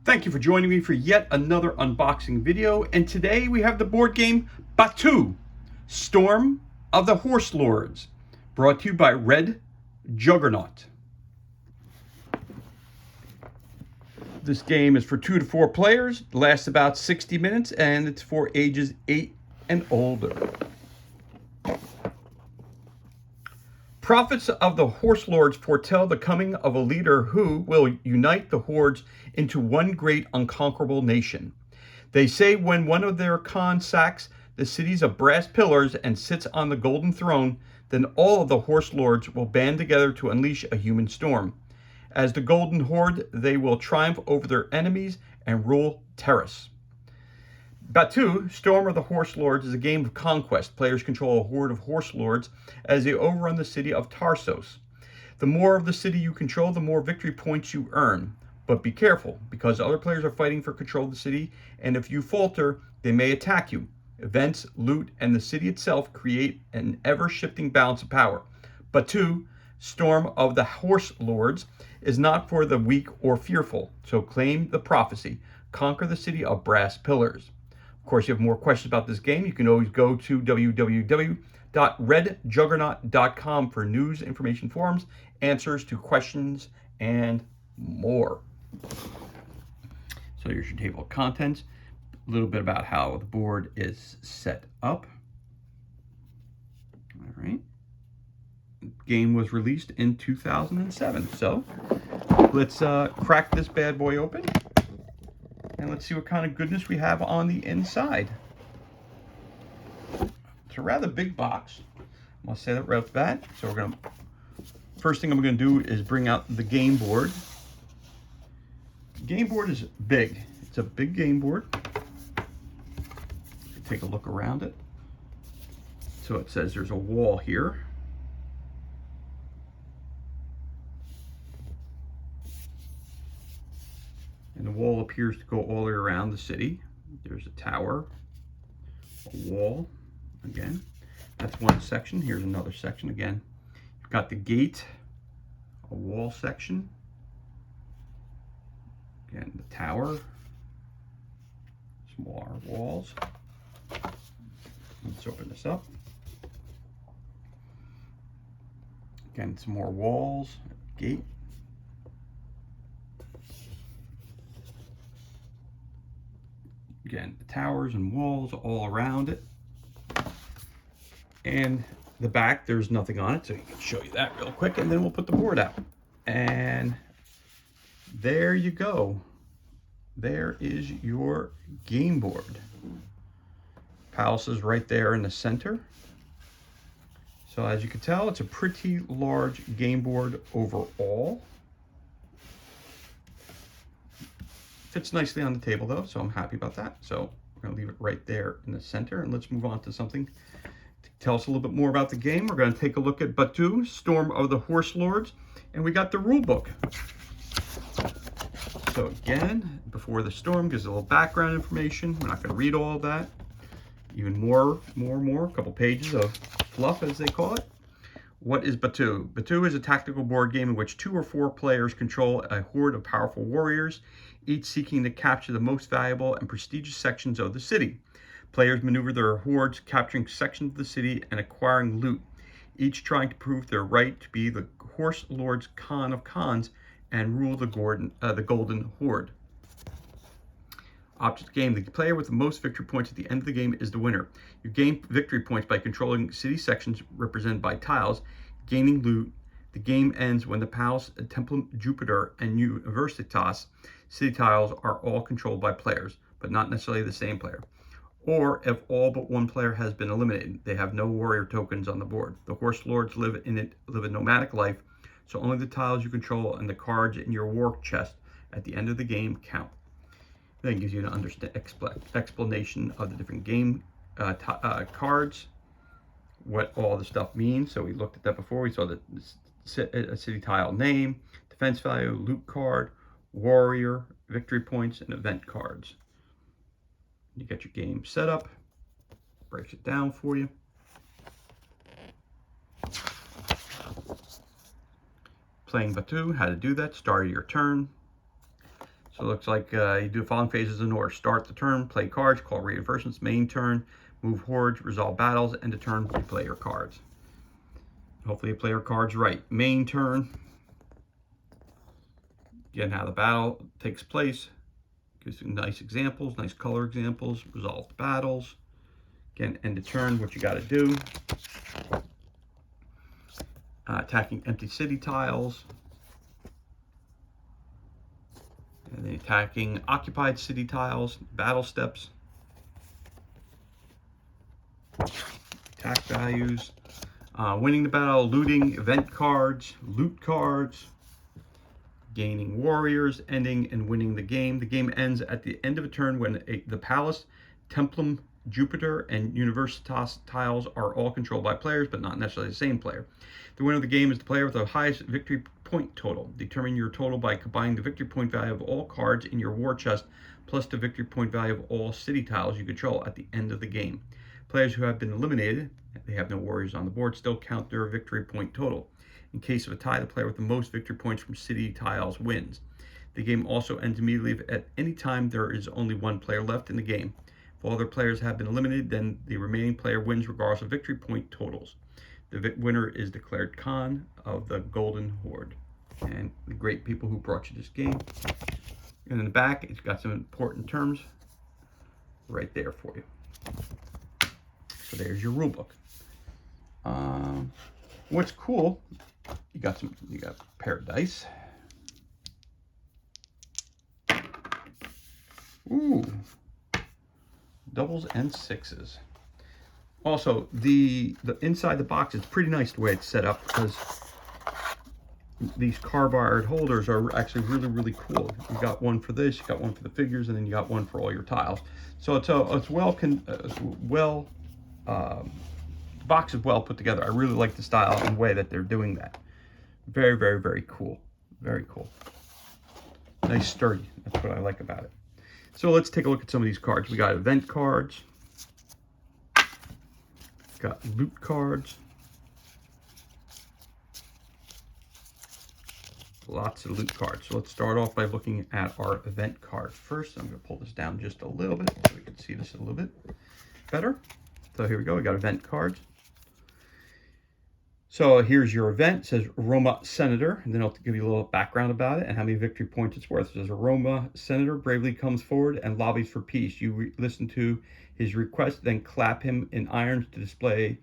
Thank you for joining me for yet another unboxing video, and today we have the board game Battue, Storm of the Horse Lords, brought to you by Red Juggernaut. This game is for 2 to 4 players, lasts about 60 minutes, and it's for ages 8 and older. Prophets of the Horse Lords foretell the coming of a leader who will unite the hordes into one great unconquerable nation. They say when one of their Khan sacks the cities of brass pillars and sits on the golden throne, then all of the Horse Lords will band together to unleash a human storm. As the Golden Horde, they will triumph over their enemies and rule Terrace. Battue, Storm of the Horse Lords, is a game of conquest. Players control a horde of horse lords as they overrun the city of Tarsos. The more of the city you control, the more victory points you earn. But be careful, because other players are fighting for control of the city, and if you falter, they may attack you. Events, loot, and the city itself create an ever-shifting balance of power. Battue, Storm of the Horse Lords, is not for the weak or fearful, so claim the prophecy. Conquer the city of brass pillars. Of course, if you have more questions about this game, you can always go to www.redjuggernaut.com for news, information, forums, answers to questions, and more. So here's your table of contents. A little bit about how the board is set up. All right. The game was released in 2007. So let's crack this bad boy open. And let's see what kind of goodness we have on the inside. It's a rather big box. I'm going to say that right off the bat. So first thing I'm going to do is bring out the game board. The game board is big. It's a big game board. Take a look around it. So it says there's a wall here. And the wall appears to go all the way around the city. There's a tower, a wall, again. That's one section. Here's another section again. You've got the gate, a wall section. Again, the tower, smaller walls. Let's open this up. Again, some more walls, gate. Again, the towers and walls all around it. And the back, there's nothing on it, so you can show you that real quick, and then we'll put the board out. And there you go. There is your game board. Palace is right there in the center. So as you can tell, it's a pretty large game board overall. Fits nicely on the table though, so I'm happy about that. So we're going to leave it right there in the center, and let's move on to something to tell us a little bit more about the game. We're going to take a look at Battue, Storm of the Horse Lords, and we got the rule book. So again, before the storm, gives a little background information. We're not going to read all of that. Even more, a couple pages of fluff, as they call it. What is Battue? Battue is a tactical board game in which 2 or 4 players control a horde of powerful warriors, each seeking to capture the most valuable and prestigious sections of the city. Players maneuver their hordes, capturing sections of the city and acquiring loot, each trying to prove their right to be the Horse Lord's Khan of Khans and rule the Golden Horde. Object game. The player with the most victory points at the end of the game is the winner. You gain victory points by controlling city sections represented by tiles, gaining loot. The game ends when the Palace, Temple Jupiter, and Universitas city tiles are all controlled by players, but not necessarily the same player. Or if all but one player has been eliminated, they have no warrior tokens on the board. The Horse Lords live a nomadic life, so only the tiles you control and the cards in your war chest at the end of the game count. Then it gives you an explanation of the different game cards, what all the stuff means. So we looked at that before. We saw the city tile name, defense value, loot card, warrior, victory points, and event cards. You get your game set up, breaks it down for you. Playing Battue, how to do that, start of your turn. So it looks like you do the following phases in order. Start the turn, play cards, call reinforcements, main turn, move hordes, resolve battles, end the turn, replay your cards. Hopefully you play your cards right. Main turn. Again, how the battle takes place. Gives some nice examples, nice color examples. Resolve the battles. Again, end the turn, what you got to do. Attacking empty city tiles. And then attacking occupied city tiles, battle steps. Attack values. Winning the battle, looting, event cards, loot cards. Gaining warriors, ending and winning the game. The game ends at the end of a turn when the Palace, Templum, Jupiter, and Universitas tiles are all controlled by players, but not necessarily the same player. The winner of the game is the player with the highest victory point total. Determine your total by combining the victory point value of all cards in your war chest plus the victory point value of all city tiles you control at the end of the game. Players who have been eliminated, they have no warriors on the board, still count their victory point total. In case of a tie, the player with the most victory points from city tiles wins. The game also ends immediately if at any time there is only one player left in the game. If all other players have been eliminated, then the remaining player wins regardless of victory point totals. The winner is declared Khan of the Golden Horde. And the great people who brought you this game. And in the back, it's got some important terms right there for you. So there's your rule book. What's cool, you got a pair of dice. Ooh, doubles and sixes. Also, the inside the box is pretty nice the way it's set up, because these carbide holders are actually really, really cool. You got one for this, you got one for the figures, and then you got one for all your tiles. So it's well box is well put together. I really like the style and way that they're doing that. Very, very, very cool. Very cool. Nice sturdy. That's what I like about it. So let's take a look at some of these cards. We got event cards. Got loot cards. Lots of loot cards. So let's start off by looking at our event card first. I'm going to pull this down just a little bit so we can see this a little bit better. So here we go. We got event cards. So here's your event. It says Roma Senator, and then I'll give you a little background about it and how many victory points it's worth. It says a Roma Senator bravely comes forward and lobbies for peace. You listen to his request, then clap him in irons to display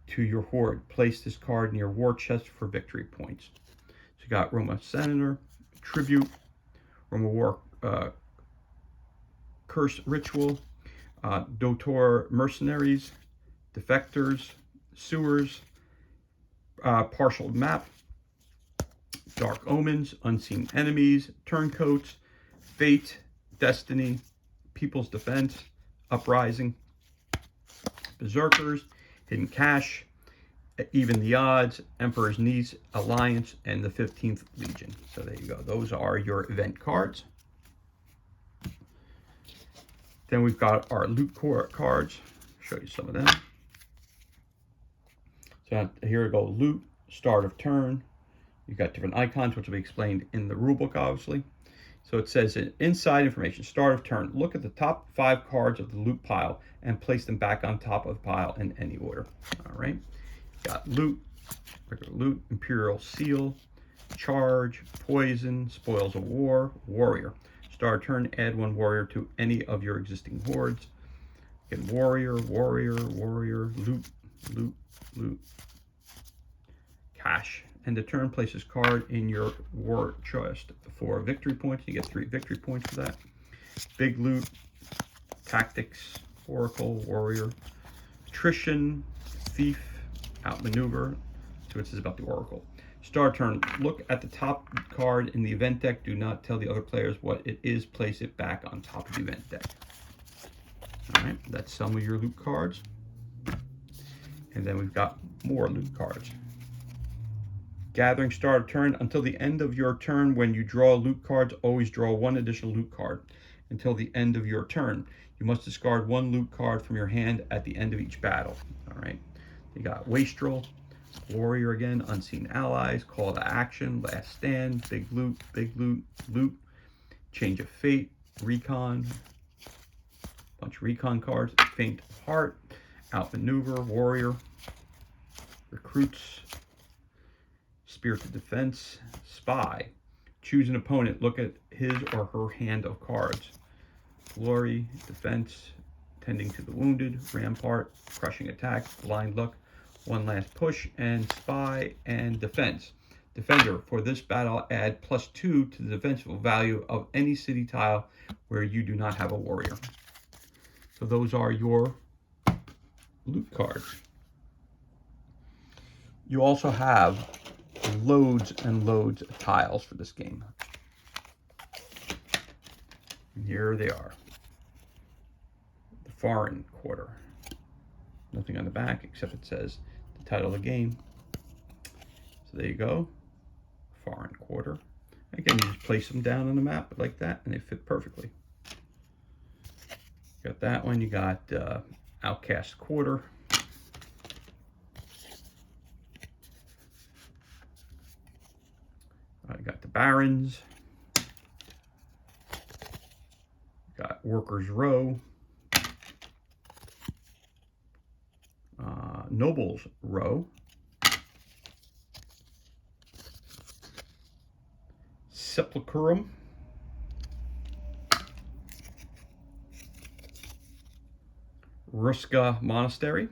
to your horde. Place this card in your war chest for victory points. So you got Roma Senator, Tribute, Roma War Curse Ritual, Dotor Mercenaries, Defectors, Sewers, Partial Map, Dark Omens, Unseen Enemies, Turncoats, Fate, Destiny, People's Defense, Uprising, Berserkers, Hidden Cache, Even the Odds, Emperor's Niece, Alliance, and the 15th Legion. So there you go. Those are your event cards. Then we've got our loot cards. Show you some of them. So here we go, loot, start of turn. You've got different icons, which will be explained in the rulebook, obviously. So it says inside information, start of turn. Look at the top 5 cards of the loot pile and place them back on top of the pile in any order. All right. Got loot, regular loot, Imperial Seal, Charge, Poison, Spoils of War, Warrior. Start of turn, add 1 warrior to any of your existing hordes. Again, warrior, warrior, warrior, loot, loot, loot, cash. And the turn places card in your war chest for victory points. You get 3 victory points for that. Big loot, tactics, oracle, warrior, attrition, thief, outmaneuver. So it says about the oracle. Start turn. Look at the top card in the event deck. Do not tell the other players what it is. Place it back on top of the event deck. All right, that's some of your loot cards. And then we've got more loot cards. Gathering start of turn. Until the end of your turn, when you draw loot cards, always draw 1 additional loot card. Until the end of your turn, you must discard 1 loot card from your hand at the end of each battle. All right. You got Wastrel, Warrior again, Unseen Allies, Call to Action, Last Stand, Big Loot, loot, Change of Fate, Recon, bunch of Recon cards, Faint of Heart, Outmaneuver, Warrior, Recruits, Spirited Defense, Spy. Choose an opponent, look at his or her hand of cards. Glory, Defense, Tending to the Wounded, Rampart, Crushing Attack, Blind Luck, One Last Push, and Spy and Defense. Defender, for this battle, add +2 to the defensive value of any city tile where you do not have a warrior. So those are your loot cards. You also have loads and loads of tiles for this game. And here they are. The foreign quarter. Nothing on the back except it says the title of the game. So there you go. Foreign quarter. Again, you just place them down on the map like that and they fit perfectly. Got that one. You got Outcast quarter. I got the Barons. Got Workers Row. Nobles Row. Sepulchrum. Ruska Monastery.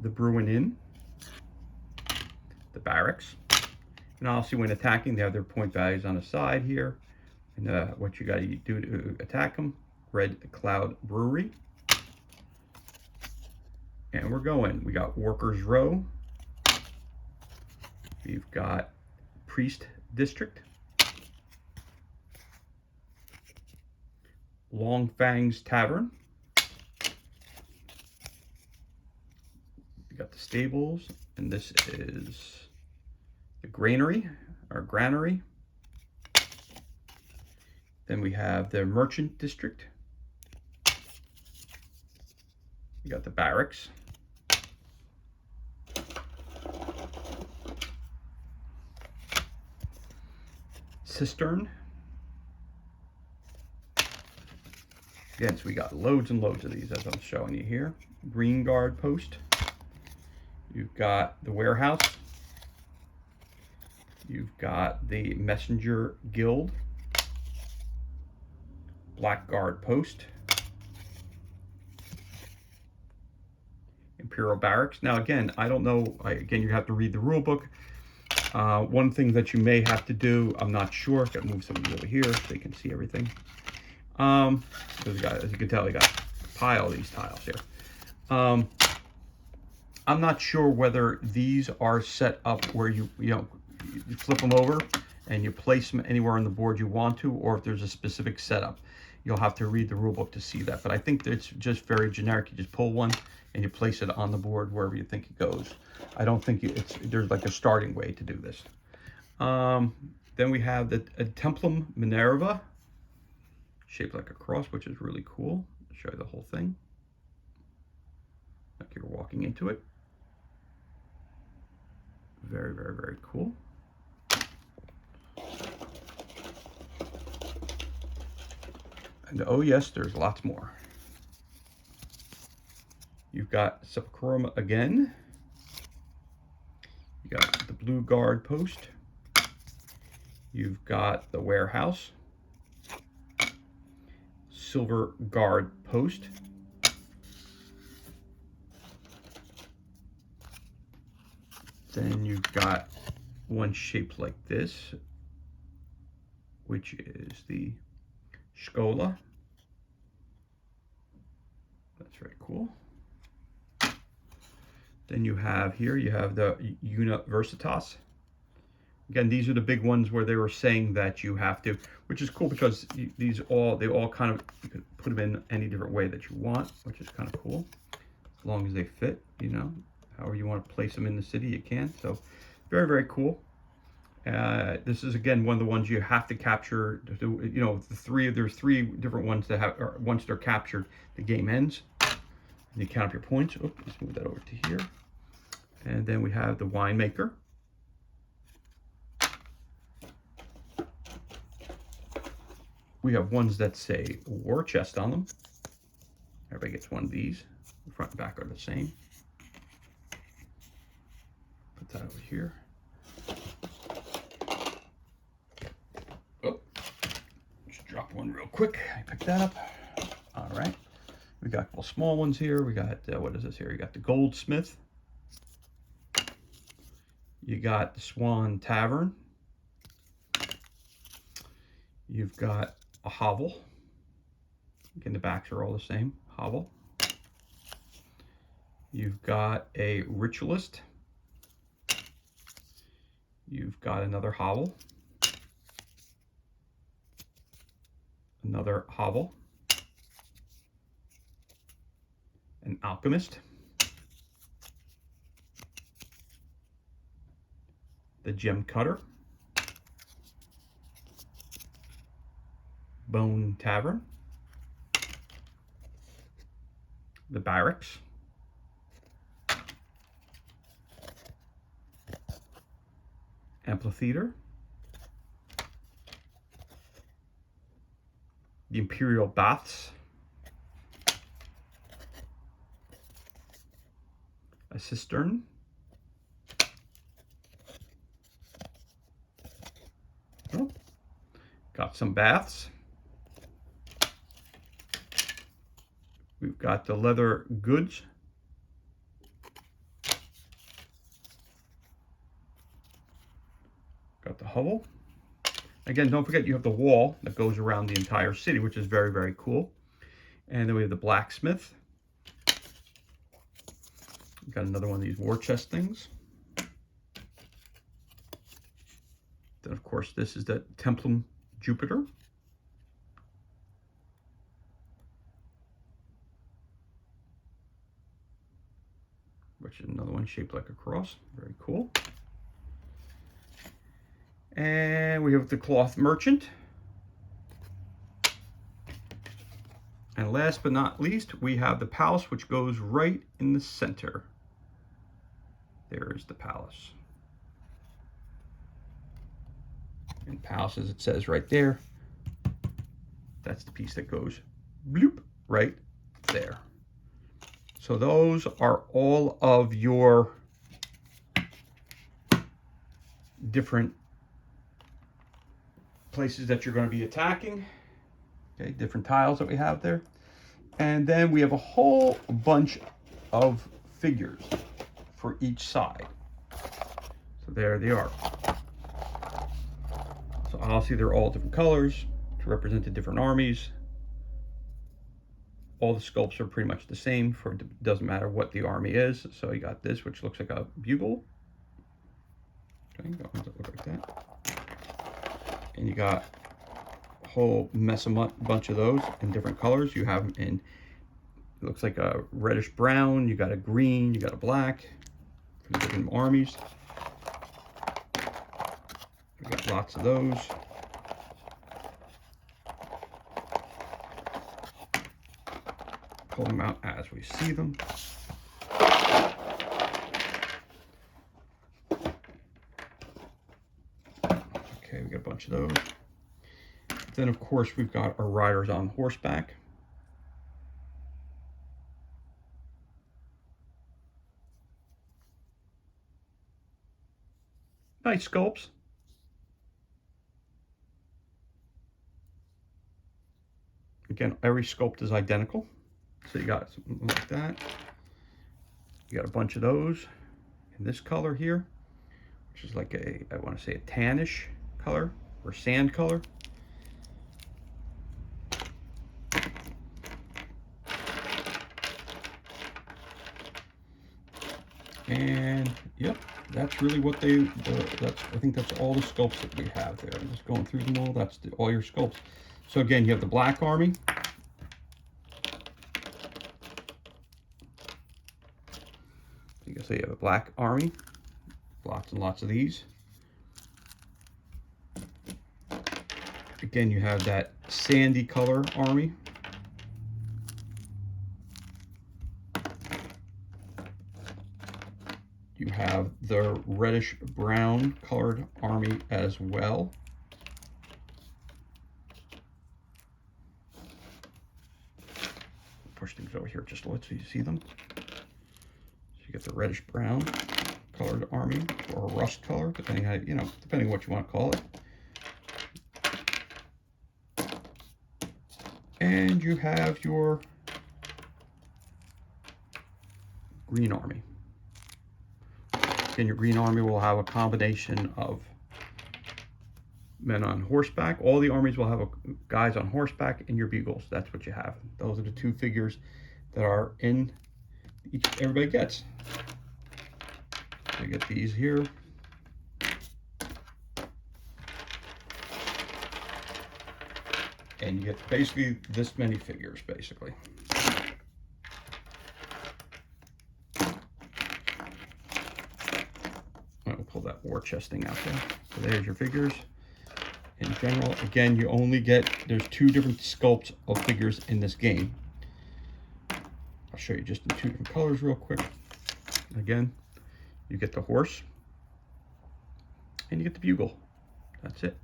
The Bruin Inn. The Barracks. And obviously when attacking, they have their point values on the side here. And what you got to do to attack them. Red Cloud Brewery. And we're going. We got Workers Row. We've got Priest District. Long Fangs Tavern. We got the stables, and this is the granary, or granary. Then we have the Merchant District. We got the barracks. Cistern. Again, so we got loads and loads of these as I'm showing you here. Green Guard Post. You've got the Warehouse. You've got the Messenger Guild. Blackguard Post. Imperial Barracks. Now again, I don't know, again, you have to read the rule book. One thing that you may have to do, I'm not sure, gotta move somebody over here so you can see everything. Because you got, as you can tell, you got a pile of these tiles here. I'm not sure whether these are set up where you flip them over and you place them anywhere on the board you want to, or if there's a specific setup. You'll have to read the rule book to see that. But I think that it's just very generic. You just pull one and you place it on the board wherever you think it goes. I don't think there's like a starting way to do this. Then we have the Templum Minerva, shaped like a cross, which is really cool. I'll show you the whole thing. Like you're walking into it. Very, very, very cool. And oh yes, there's lots more. You've got Sepulchrum again. You got the Blue Guard Post. You've got the Warehouse. Silver Guard Post. Then you've got one shaped like this, which is the Scola. That's very cool. Then you have here, you have the Universitas. Again, these are the big ones where they were saying that you have to, which is cool because they all kind of, you can put them in any different way that you want, which is kind of cool. As long as they fit, you know, however you want to place them in the city, you can. So very, very cool. This is again one of the ones you have to capture. You know, there's three different ones that have, or once they're captured, the game ends. And you count up your points. Oops, let's move that over to here. And then we have the Winemaker. We have ones that say war chest on them. Everybody gets one of these. The front and back are the same. Put that over here. Oh, just drop one real quick. I picked that up. All right. We got a couple small ones here. We got, what is this here? You got the Goldsmith. You got the Swan Tavern. You've got a hovel. Again, the backs are all the same. Hovel. You've got a ritualist. You've got another hovel. Another hovel. An alchemist. The gem cutter. Bone Tavern. The barracks. Amphitheater. The Imperial Baths. A cistern. Oh, got some baths. We've got the leather goods. Got the hovel. Again, don't forget you have the wall that goes around the entire city, which is very, very cool. And then we have the blacksmith. We've got another one of these war chest things. Then, of course, this is the Templum Jupiter. Which is another one shaped like a cross. Very cool. And we have the cloth merchant. And last but not least, we have the palace, which goes right in the center. There is the palace. And palace, as it says right there, that's the piece that goes bloop right there. So those are all of your different places that you're going to be attacking. Okay, different tiles that we have there. And then we have a whole bunch of figures for each side. So there they are. So obviously they're all different colors to represent the different armies. All the sculpts are pretty much the same, for it doesn't matter what the army is. So you got this, which looks like a bugle. Okay, got ones that look like that. And you got a whole bunch of those in different colors. You have them in, it looks like a reddish brown, you got a green, you got a black, for the different armies. We got lots of those. Pull them out as we see them. Okay, we got a bunch of those. Then, of course, we've got our riders on horseback. Nice sculpts. Again, every sculpt is identical. So you got something like that. You got a bunch of those in this color here, which is like a, I want to say a tannish color or sand color. And yep, that's really what I think that's all the sculpts that we have there. I'm just going through them all. That's all your sculpts. So again, you have the Black Army. You can see you have a Black Army. Lots and lots of these. Again, you have that sandy color army. You have the reddish brown colored army as well. push things over here just a little so you see them. So you get the reddish brown colored army, or a rust color, depending how, depending what you want to call it. And you have your green army. And your green army will have a combination of men on horseback. All the armies will have guys on horseback and your bugles. That's what you have. Those are the two figures that are in everybody gets. So you get these here. And you get basically this many figures, basically. I'll pull that war chest thing out there. So there's your figures. In general, again, you only get, there's two different sculpts of figures in this game. I'll show you just in two different colors real quick. Again, you get the horse and you get the bugle. That's it.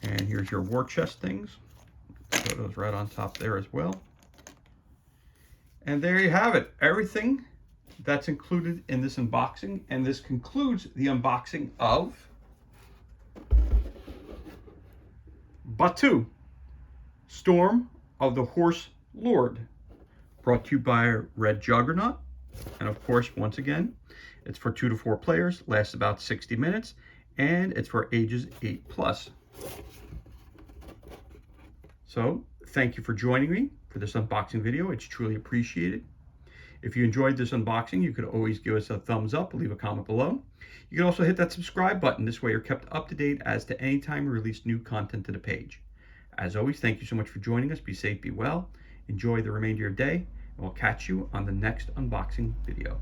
And here's your war chest things. Put those right on top there as well. And there you have it. Everything that's included in this unboxing. And this concludes the unboxing of Battue, Storm of the Horse Lord, brought to you by Red Juggernaut. And of course, once again, it's for 2 to 4 players, lasts about 60 minutes, and it's for ages 8+. So, thank you for joining me for this unboxing video. It's truly appreciated. If you enjoyed this unboxing, you could always give us a thumbs up, leave a comment below. You can also hit that subscribe button. This way you're kept up to date as to any time we release new content to the page. As always, thank you so much for joining us. Be safe, be well. Enjoy the remainder of your day, and we'll catch you on the next unboxing video.